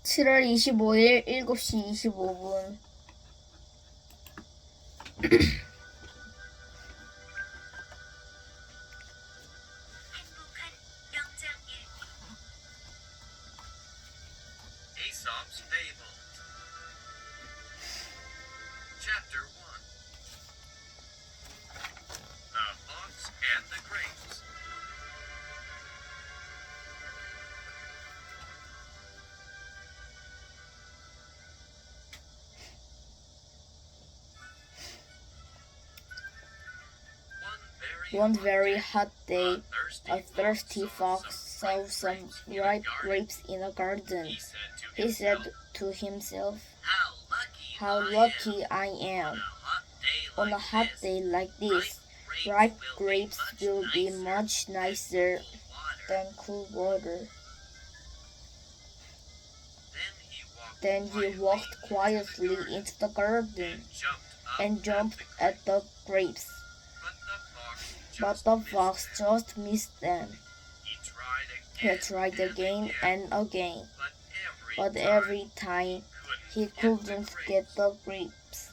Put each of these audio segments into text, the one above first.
7월 25일 7시 25분. Aesop's Fable, Chapter 1. The Fox and the Grapes. One very hot day, a thirsty fox saw some ripe grapes in a garden. He said to himself, "How lucky I am! On a hot day like this, ripe grapes will be much nicer than cool water." Then he walked quietly into the garden and jumped at the grapes. But the fox just missed them. He tried again and again, but every time he couldn't get the grapes.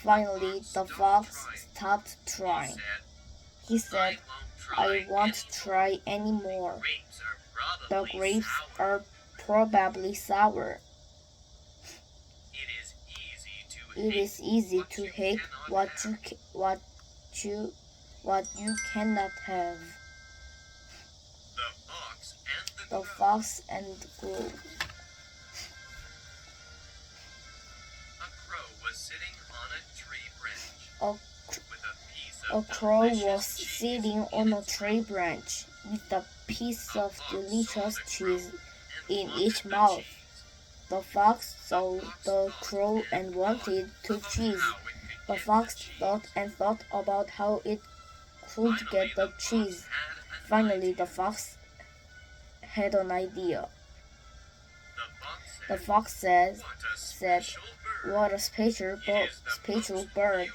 Finally, the fox stopped trying. He said, "I won't try anymore. The grapes are probably sour." It is easy to hate what you cannot have. The Fox and the Crow. A crow was sitting on a tree branch A crow was sitting on a tree branch with a piece of delicious cheese in each mouth. The fox saw the crow and wanted to cheese. The fox thought and thought about how it could get the cheese. Finally, the fox had an idea. The fox said, "What a special bird.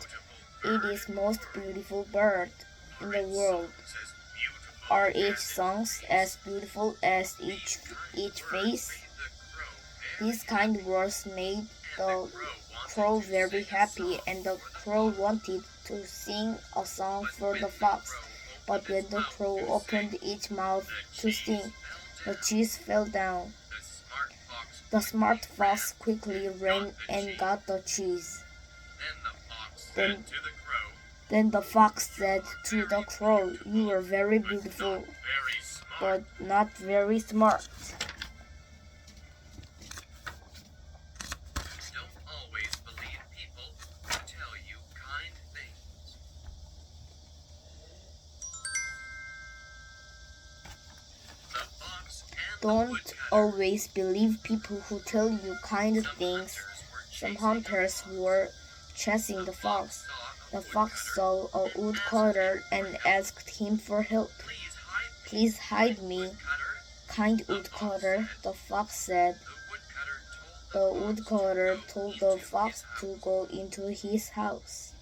It is the most beautiful bird in the world. Are each songs as beautiful as each face?" These kind words made the crow very happy, and the crow wanted to sing a song for the fox. But when the crow opened its mouth to sing, the cheese fell down. The smart fox quickly ran and got the cheese. Then the fox said to the crow, "You are very beautiful, but not very smart." Don't always believe people who tell you kind things. The Fox and the Don't Woodcutter. always believe people who tell you kind things. Some hunters were chasing the fox. The fox saw a woodcutter and asked him for help. "Please hide me, kind woodcutter," the fox said. The woodcutter told the fox to go into his house.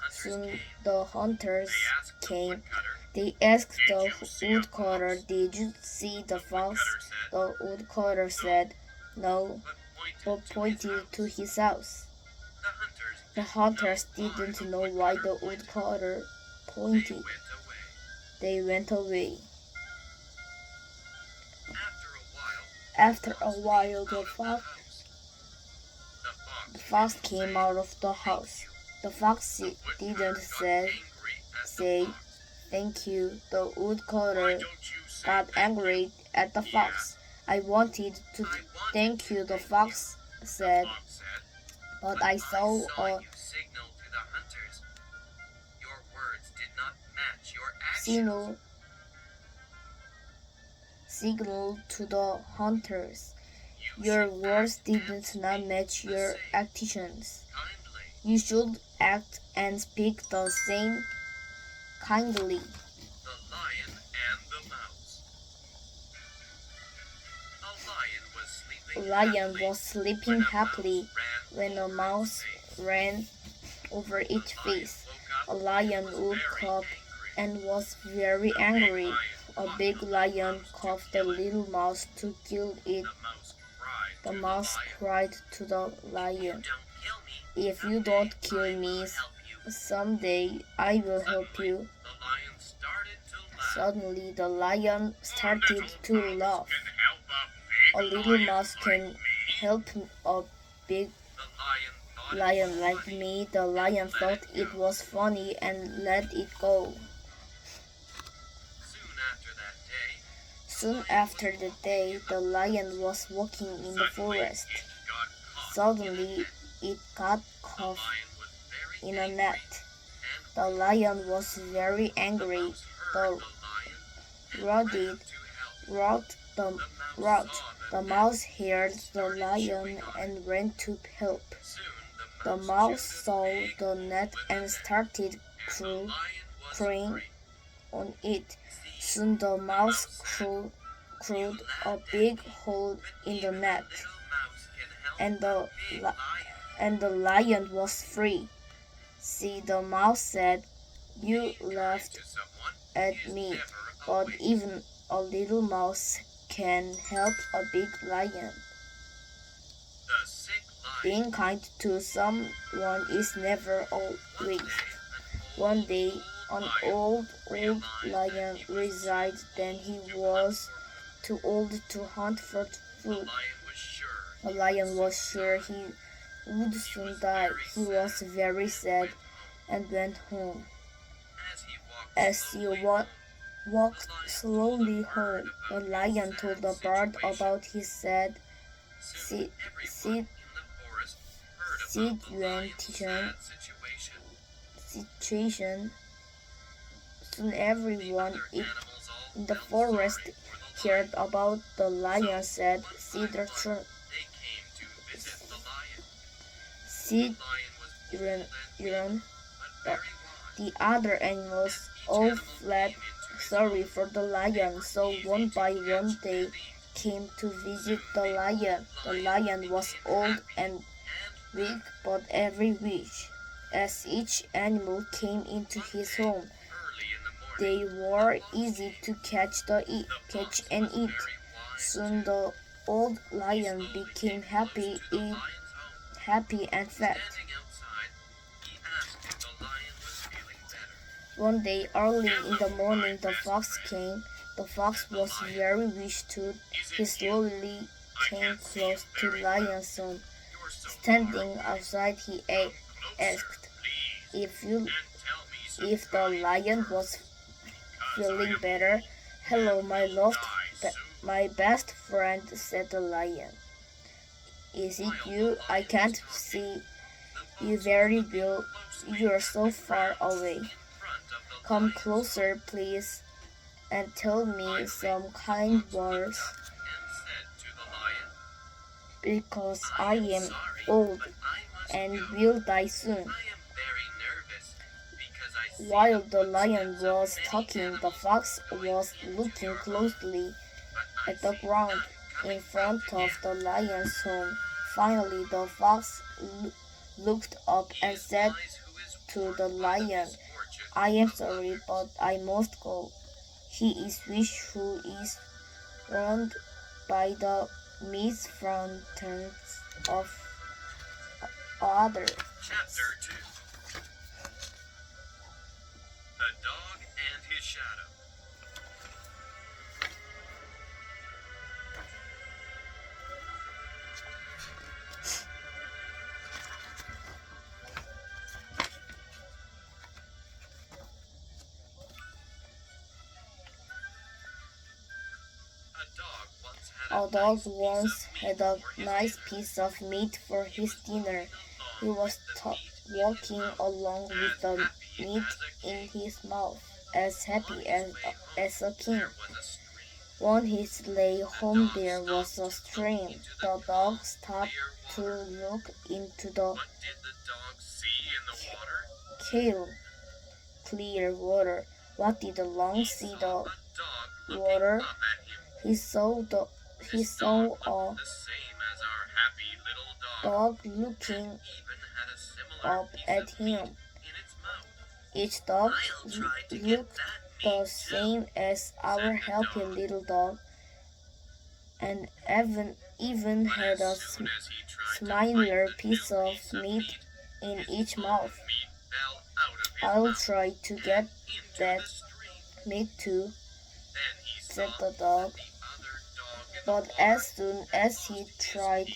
Soon the hunters came. They asked the woodcutter, "Did you see the fox?" The woodcutter said, "No," but pointed to his house. The hunters didn't know why the woodcutter pointed. They went away. After a while, the fox came out of the house. The fox didn't say thank you. The woodcutter got angry at the fox. "I wanted to thank you," the fox said, "but I saw a signal to the hunters. Your words did not match your actions. You should act and speak the same kindly." The Lion and the Mouse. A lion was sleeping happily when a mouse ran over its face. A lion woke up and was very angry. a big lion caught the little mouse to kill it. The mouse cried to the lion, "If you don't kill me someday, I will help you." Suddenly, the lion started to laugh. "A little mouse can help a big lion like me." The lion thought it was funny and let it go. Soon after that day, the lion was walking in the forest. Suddenly, it got caught in a net. The lion was very angry. The mouse heard the lion and ran to help. The mouse saw the net and started crawling on it. Soon the mouse crawled a big hole in the net, and the lion was free. "See," the mouse said, "you laughed at me, but even a little mouse can help a big lion." Being kind to someone is never always. One day, an old lion realized that he was too old to hunt for food. The lion was sure he would soon die. He was very sad and went home. As he walked slowly home, the lion told the bird about his sad situation. Soon everyone in the forest heard about the lion said, The other animals all fled sorry for the lion, so one by one they came to visit the lion. The lion was old and weak, but very rich. As each animal came into his home, they were easy to catch and eat. Soon the old lion became happy and fat. One day, early in the morning, the fox came. The fox was very rich too. He slowly came close to the lion's home. Standing outside, he asked if the lion was feeling better. "Hello, my best friend," said the lion. "Is it you? I can't see you very well. You're so far away. Come closer, please, and tell me some kind words, because I am old and will die soon." While the lion was talking, the fox was looking closely at the ground in front of the lion's home. Finally, the fox looked up and said to the lion, "I am sorry, but I must go. He is rich who is ruined by the misfortunes of others." Chapter 2. The Dog and His Shadow. A dog once had a nice piece of meat for his dinner. He was walking along with the meat in his mouth, as happy as a king. When he lay home, there was a stream. The dog stopped to look into the What did the dog see in the water? clear water. What did the long see the A dog looking water? up at him. He saw This dog looked the same as our happy little dog, dog looking even had a similar up piece at of meat him. in its mouth. Each dog I'll try to get looked that the same as our happy little dog, and even had a smaller piece of meat in each mouth. I'll try to get that meat too, said the dog. But as soon as he tried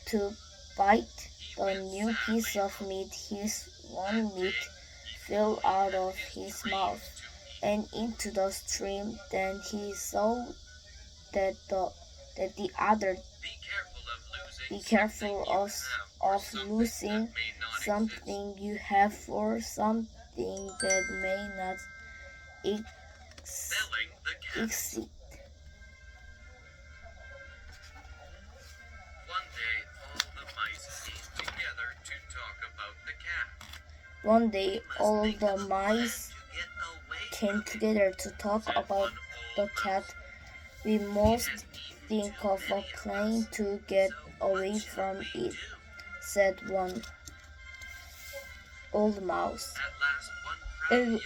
to bite the new piece of meat, his one meat fell out of his mouth and into the stream. Then he saw that the other be careful of losing something you have for something that may not exist. One day, all the mice came together to talk about the cat. We must think of a plan to get away from it, said one old mouse. It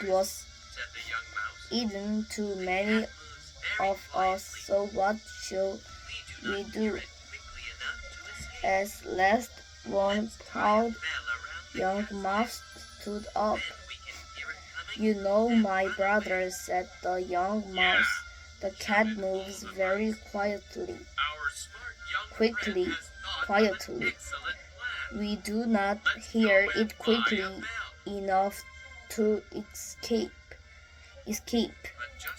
was eaten too many of us, so what shall we do? At last, one proud young mouse stood up. You know, my brother, said the young mouse, the cat moves very quietly. We do not hear it quickly enough to escape.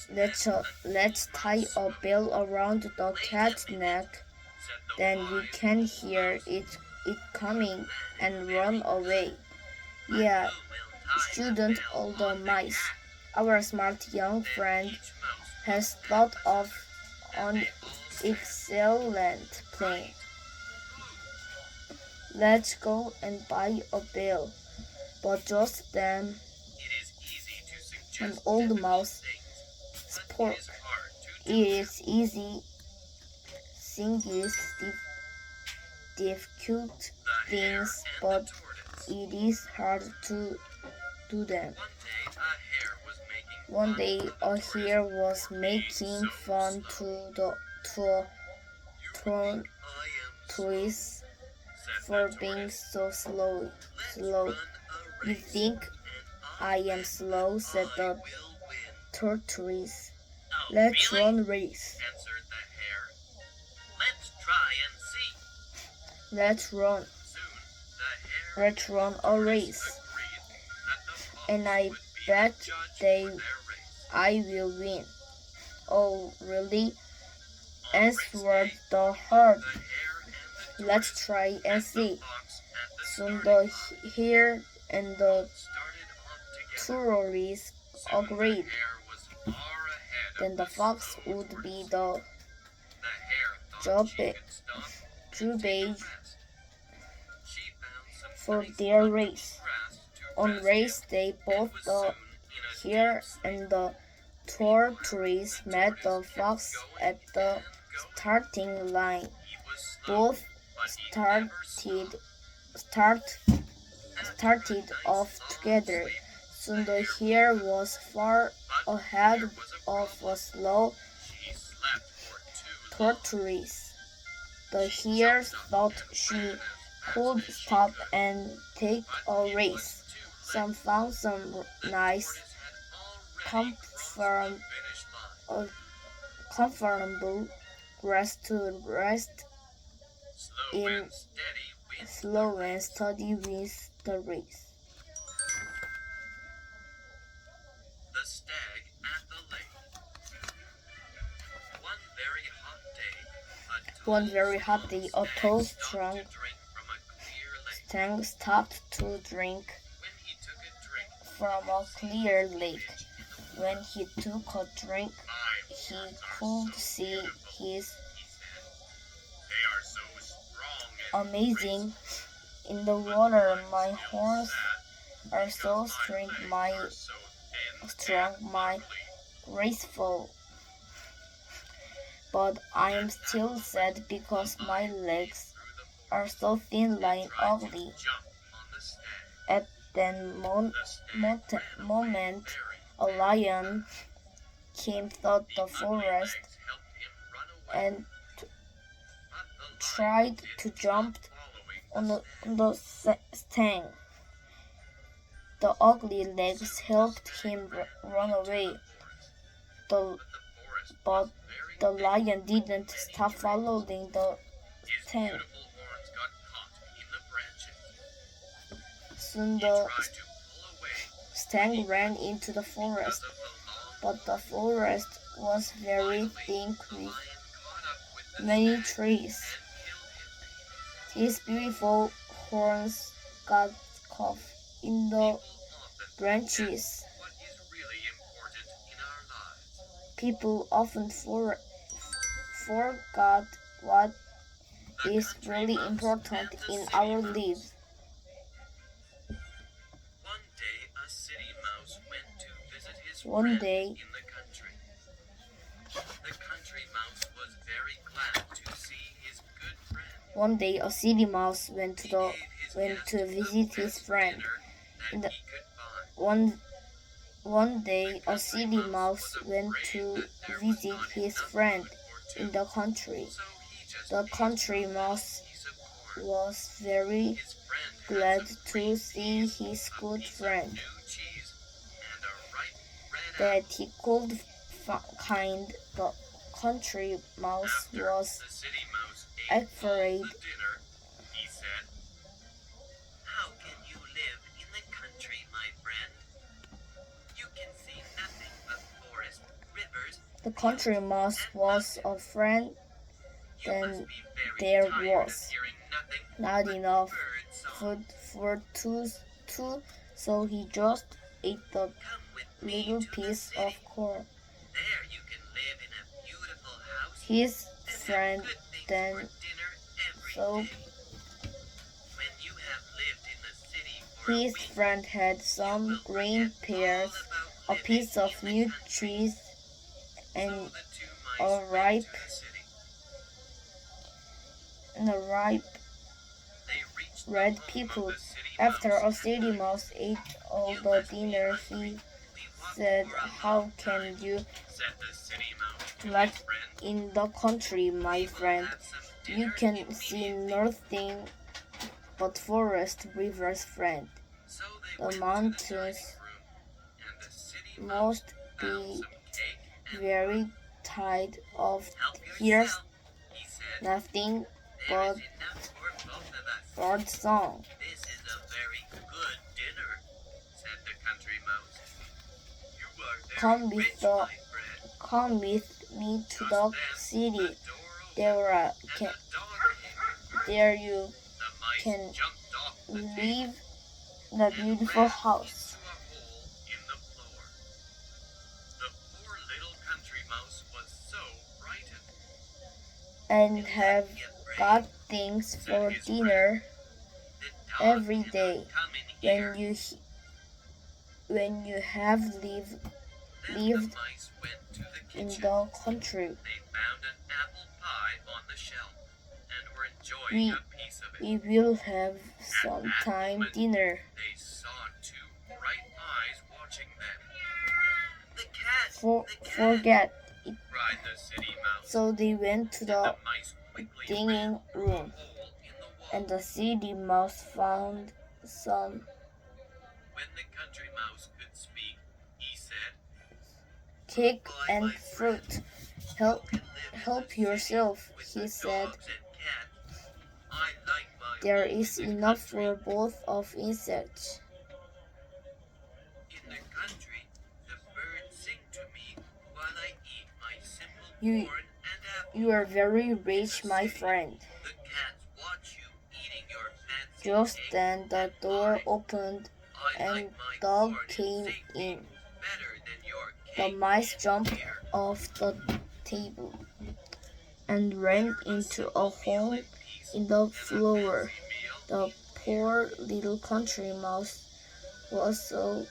Let's tie a bell around the cat's neck. Then we can hear it coming and run away. Yeah, shouldn't all the mice? Our smart young friend has thought of an excellent plan. Let's go and buy a bell. But just then, an old mouse spoke. It is easy singing difficult things, but it is hard to do them. One day, a hare was making fun to a tortoise for being so slow. You think I am slow, said the tortoise. Let's run a race. Let's run a race. And I bet I will win. Oh, really? Answered the hare. Let's try and see. Soon the hare and the tortoise agreed. Then the fox would be the judge for their race. On race day, both the hare and the tortoise met the fox at the starting line. Both started off together. Soon the hare was far ahead of a slow tortoise. The hare thought she could stop and take a race. Some found some nice, comfortable grass to rest in slow and steady with the race. The Stag at the Lake. One very hot day, a tall, strong stag stopped to drink from a clear lake. When he took a drink, he could see his amazing in the water. My horns are so strong, my graceful. But I am still sad because my legs are so thin, lying ugly. At then moment a very lion came through the ugly forest legs helped him run away, and but the lion tried to didn't jump stop following on the the stag. The ugly legs helped him run away. The, but the lion didn't stop following the His stag. beautiful horns got caught in the branches. Soon He the tried to pull away stag ran into the because forest, of the long but the forest was very Finally, thick the with lion caught up with the many stag trees. and killed him. His beautiful horns got caught in the People often branches. forget what is really important in our lives. People often forgot what The is country really mouse important and the in city our mouse. lives. One day, a city mouse went to visit his One friend day, in the country. The country mouse was very glad to see his good friend. One day, a city mouse went He to gave his guest visit the his best friend. dinner In that the- he could buy. One day, The a country city mouse was went afraid to that there was visit not his enough friend food for in two, the country. so he just The ate country a little mouse piece of corn. was very His friend had glad some to green see peas, his a good piece of friend, new cheese, and a ripe red that apple. he could find. The country mouse After was the city mouse ate afraid. all the dinner, he said, "How can you live in the country, my friend? You can see nothing but forest, rivers, The country mouse was afraid you then must be very there tired was of hearing nothing not but enough bird song. food for two, so he just ate the Come with me little to the piece city. of corn. There you can live in a beautiful house His and friend have good things then for dinner every so day. When you have lived in the city for a his week, friend had you some will green forget pears, all about a living piece of in the new country." cheese, and So the two a mice went ripe to the city. They reached the red home people. of the city After mouse a at city night. mouse ate all "You the must be dinner, hungry. he We walked said, for a "How long can time," you said the city mouse to like his friend. in the country, my "We will friend? have some You dinner can see immediately." nothing but forest, rivers, friend. So they The went to the mountains dining room, and the city mouse must found be some cake and very tired of "Help here's yourself," he said. nothing "There but is enough for both of us." bird song. "This is a very good dinner," said the country mouse. "You are very Come with rich, the- my friend." Come with me to Just the then, city. the door opened, There, and a dog came. there you The mice can jumped off the table leave the and beautiful ran house. into a hole in the floor. The poor little country mouse was so frightened. And "Do not have be afraid," got things said for his dinner "The dog every cannot day. come in here." When you have lived Then lived the mice went to the in kitchen. the country, They found an apple pie on the shelf and were enjoying We- a piece of it. we will have some that time moment, dinner. They saw two bright eyes watching them. "The cat! The cat!" Forget it. cried the city mouse. So they went to And the the mice quickly dining ran through a room, hole in the wall. and the city mouse found some When the country mouse could speak, he said, cake "Goodbye, and my friend. fruit. You Help, can live in help the city yourself," with he the said. dogs and cats. I like my There home is in the enough country. for both of insects. In the country, the birds sing to me while I eat my simple You- corn and apple. You are very rich, my friend. The cats watch you eating your fancy Just cake then the and door pie. opened I and like my dog corn and came safety in. better than your The cake mice and jumped beer. off the table and ran into a hole in the floor. The poor little country mouse was so